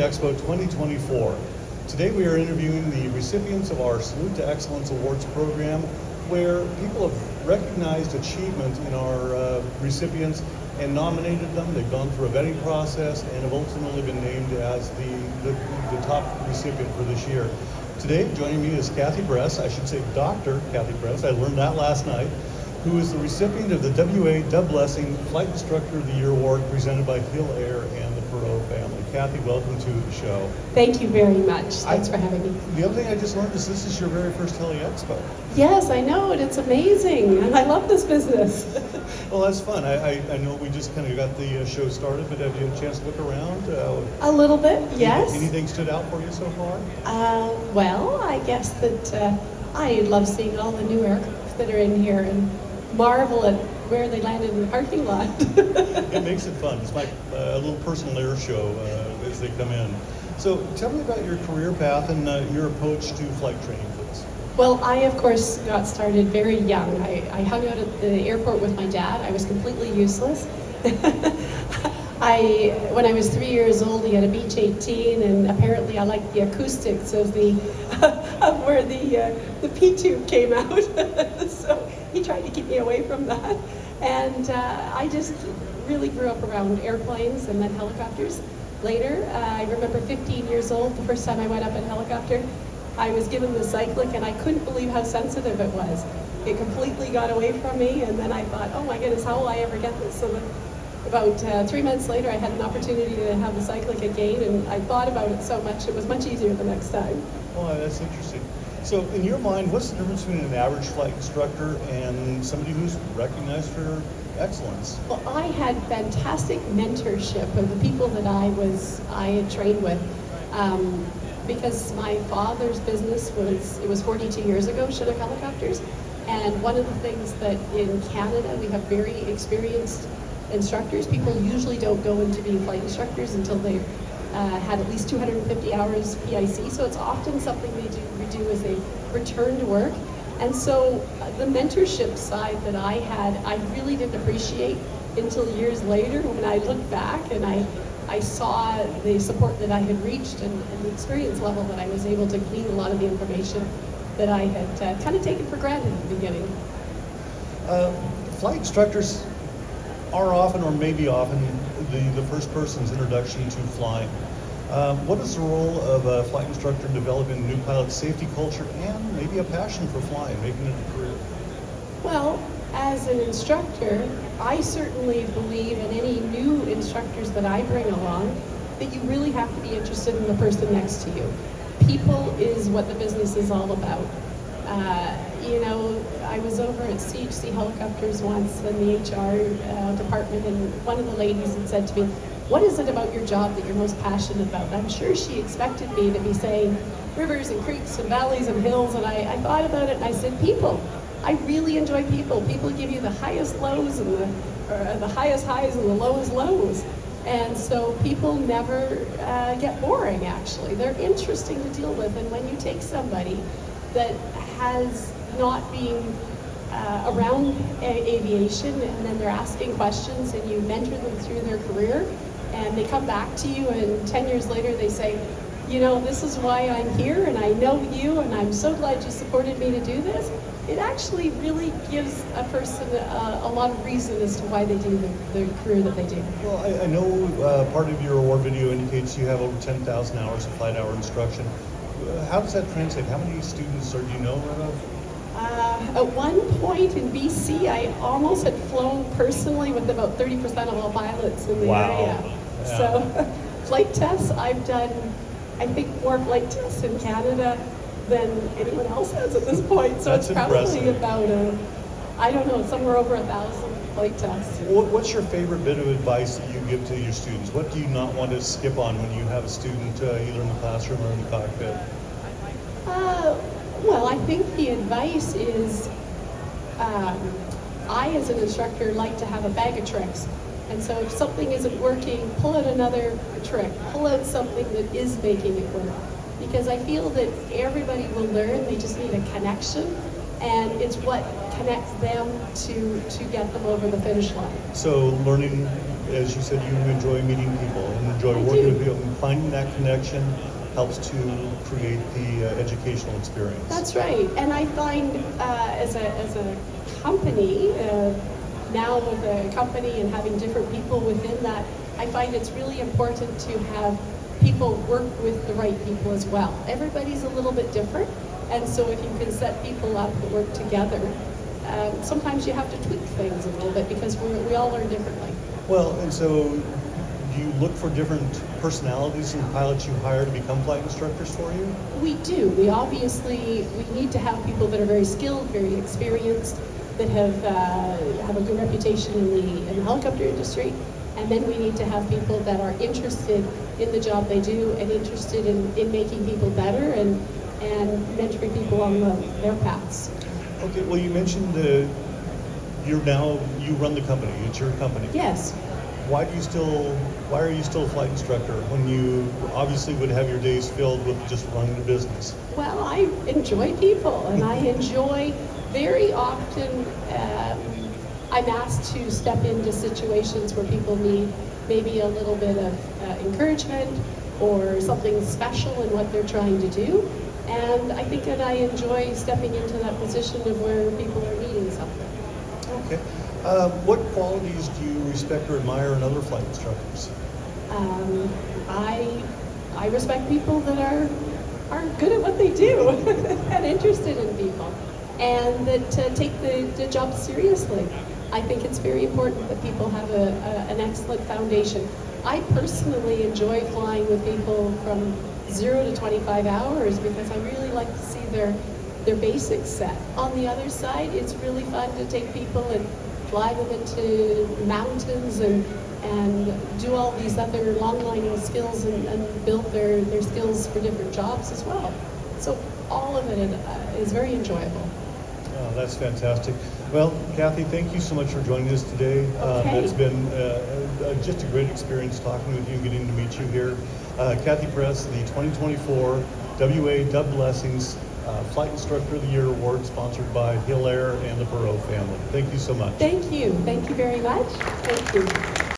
Expo 2024. Today we are interviewing the recipients of our Salute to Excellence Awards program, where people have recognized achievement in our recipients and nominated them. They've gone through a vetting process and have ultimately been named as the top recipient for this year. Today, joining me is Cathy Bress, I should say Dr. Cathy Bress, I learned that last night, who is the recipient of the WA Dub Blessing Flight Instructor of the Year Award presented by Hill Air and the Perot family. Cathy, welcome to the show. Thank you very much. Thanks for having me. The other thing I just learned is this is your very first Heli Expo. Yes, I know it. It's amazing, and I love this business. Well, that's fun. I know we just kind of got the show started, but have you had a chance to look around? A little bit, yes. Anything stood out for you so far? Well, I guess that I love seeing all the new aircraft that are in here and marvel at where they landed in the parking lot. It makes it fun. It's like a little personal air show as they come in. So tell me about your career path and your approach to flight training, please. Well, I, of course, got started very young. I hung out at the airport with my dad. I was completely useless. When I was 3 years old, he had a Beech 18, and apparently I liked the acoustics of of where the P-tube came out. So he tried to keep me away from that. And I just really grew up around airplanes and then helicopters. Later, I remember 15 years old, the first time I went up in a helicopter, I was given the cyclic and I couldn't believe how sensitive it was. It completely got away from me, and then I thought, oh my goodness, how will I ever get this? So about 3 months later, I had an opportunity to have the cyclic again, and I thought about it so much, it was much easier the next time. Oh, that's interesting. So in your mind, what's the difference between an average flight instructor and somebody who's recognized for excellence? Well, I had fantastic mentorship of the people that I had trained with, because my father's business was 42 years ago, Chinook Helicopters, and one of the things that in Canada we have very experienced instructors. People usually don't go into being flight instructors until they've had at least 250 hours PIC, so it's often something we do as a return to work. And so the mentorship side that I had, I really didn't appreciate until years later when I looked back and I saw the support that I had reached and the experience level that I was able to glean a lot of the information that I had kind of taken for granted at the beginning. Flight instructors are often, or maybe often, the first person's introduction to flying. What is the role of a flight instructor in developing a new pilot safety culture and maybe a passion for flying, making it a career? Well, as an instructor, I certainly believe in any new instructors that I bring along that you really have to be interested in the person next to you. People is what the business is all about. I was over at CHC Helicopters once in the HR department, and one of the ladies had said to me, what is it about your job that you're most passionate about? I'm sure she expected me to be saying rivers and creeks and valleys and hills, and I thought about it and I said, people. I really enjoy people. People give you the highest lows and the highest highs and the lowest lows. And so people never get boring, actually. They're interesting to deal with, and when you take somebody that has not been around aviation, and then they're asking questions and you mentor them through their career, and they come back to you and 10 years later they say, this is why I'm here, and I know you, and I'm so glad you supported me to do this. It actually really gives a person a lot of reason as to why they do the career that they do. Well, I know part of your award video indicates you have over 10,000 hours of flight hour instruction. How does that translate? How many students do you know right of? At one point in BC, I almost had flown personally with about 30% of all pilots in the area. Yeah. So flight tests, I've done, I think, more flight tests in Canada than anyone else has at this point. So That's it's probably impressive. about, I don't know, somewhere over 1,000 flight tests. What's your favorite bit of advice that you give to your students? What do you not want to skip on when you have a student either in the classroom or in the cockpit? Well, I think the advice is, I as an instructor like to have a bag of tricks. And so if something isn't working, pull out another trick. Pull out something that is making it work. Because I feel that everybody will learn, they just need a connection. And it's what connects them to get them over the finish line. So learning as you said, you enjoy meeting people and enjoy I working do. with people. And finding that connection helps to create the educational experience. That's right. And I find as a company, now with a company and having different people within that, I find it's really important to have people work with the right people as well. Everybody's a little bit different, and so if you can set people up that work together, sometimes you have to tweak things a little bit because we all learn differently. Well, and so do you look for different personalities in the pilots you hire to become flight instructors for you? We do. We need to have people that are very skilled, very experienced, that have a good reputation in the helicopter industry. And then we need to have people that are interested in the job they do and interested in making people better and mentoring people on their paths. Okay, well, you mentioned you run the company. It's your company. Yes. Why are you still a flight instructor when you obviously would have your days filled with just running the business? Well, I enjoy people, and I enjoy very often. I'm asked to step into situations where people need maybe a little bit of encouragement or something special in what they're trying to do. And I think that I enjoy stepping into that position of where people are needing something. Okay. What qualities do you respect or admire in other flight instructors? I respect people that are good at what they do and interested in people, and that take the job seriously. I think it's very important that people have an excellent foundation. I personally enjoy flying with people from 0 to 25 hours because I really like to see their basics set. On the other side, it's really fun to take people and fly them into mountains and do all these other long-lining skills and build their skills for different jobs as well. So all of it is very enjoyable. Oh, that's fantastic. Well, Cathy, thank you so much for joining us today. Okay. It's been just a great experience talking with you and getting to meet you here. Cathy Press, the 2024 WA Dub Blessings Flight Instructor of the Year Award, sponsored by Hill Air and the Burrow family. Thank you so much. Thank you. Thank you very much. Thank you.